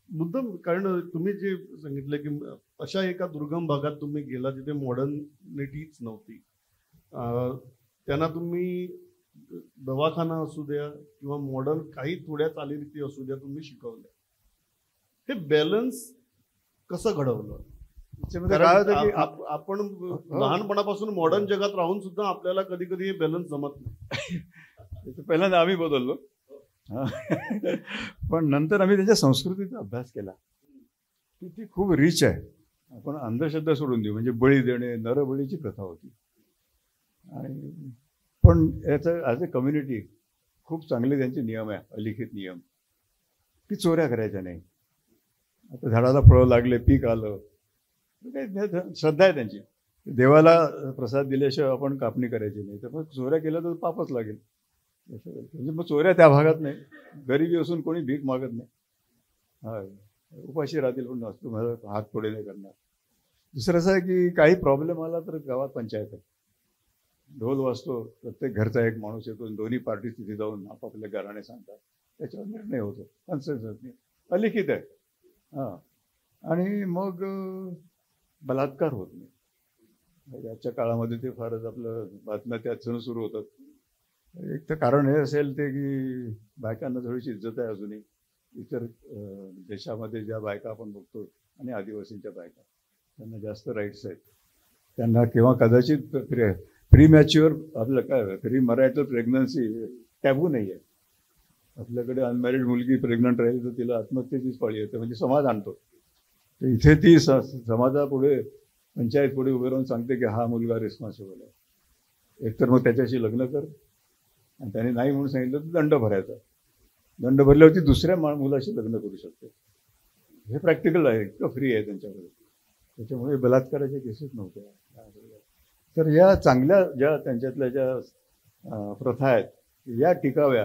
मुद्दाम कारण तुम्ही जे सांगितलं की अशा एका दुर्गम भागात तुम्ही गेला जिथे मॉडर्निटीच नव्हती, त्यांना तुम्ही दवाखाना असू द्या किंवा मॉडर्न काही थोड्या चालीरीती असू द्या तुम्ही शिकवल्या. हे बॅलन्स कसं घडवलं? काय होतं की आपण लहानपणापासून मॉडर्न जगात राहून सुद्धा आपल्याला कधी कधी हे बॅलन्स जमत नाही. पहिल्यांदा आम्ही बदललो, पण नंतर आम्ही त्याच्या संस्कृतीचा अभ्यास केला की ती खूप रिच आहे. आपण अंधश्रद्धा सोडून देऊ, म्हणजे बळी देणे, नरबळीची प्रथा होती. आणि पण याचं ॲज अ कम्युनिटी खूप चांगले त्यांचे नियम आहे, अलिखित नियम, की चोऱ्या करायच्या नाही. आता झाडाला फळं लागले, पीक आलं, श्रद्धा आहे त्यांची. देवाला प्रसाद दिल्याशिवाय आपण कापणी करायची नाही, तर मग चोऱ्या केल्या तर पापच लागेल. म्हणजे मग चोऱ्या त्या भागात नाही. गरिबी असून कोणी भीक मागत नाही. हा, उपाशी राहतील पण तुम्हाला हात पुढे नाही करणार. दुसरं असं आहे की काही प्रॉब्लेम आला तर गावात पंचायत आहे, ढोल वाजतो, प्रत्येक घरचा एक माणूस येतो, दोन्ही पार्टी तिथे जाऊन आपापल्या घराणे सांगतात, त्याच्यावर निर्णय होतो. कन्सेन्सस नाही, अलिखित आहे. हां, आणि मग बलात्कार होत नाही. आजच्या काळामध्ये ते फारच आपलं बातम्या त्यातून सुरू होतात. एक तर कारण हे असेल ते की बायकांना थोडीशी इज्जत आहे अजूनही. इतर देशामध्ये ज्या बायका आपण बघतो आणि आदिवासींच्या बायका, त्यांना जास्त राईट्स आहेत. त्यांना किंवा कदाचित प्री मॅच्युअर आपलं काय प्री मॅरिटल प्रेग्नन्सी टॅबू नाही आहे. आपल्याकडे अनमॅरिड मुलगी प्रेग्नंट राहील तर तिला आत्महत्येचीच पाळी येते, म्हणजे समाज आणतो. तर इथे ती समाजापुढे, पंचायत पुढे उभे राहून सांगते की हा मुलगा रिस्पॉन्सिबल आहे. एकतर मग त्याच्याशी लग्न कर, आणि त्याने नाही म्हणून सांगितलं तर दंड भरायचा. दंड भरल्यावरती दुसऱ्या मुलाशी लग्न करू शकते. हे प्रॅक्टिकल आहे, इतकं फ्री आहे त्यांच्याकडे. त्याच्यामुळे बलात्काराच्या केसेस नव्हत्या. तर या चांगल्या ज्या त्यांच्यातल्या ज्या प्रथा आहेत या टिकाव्या,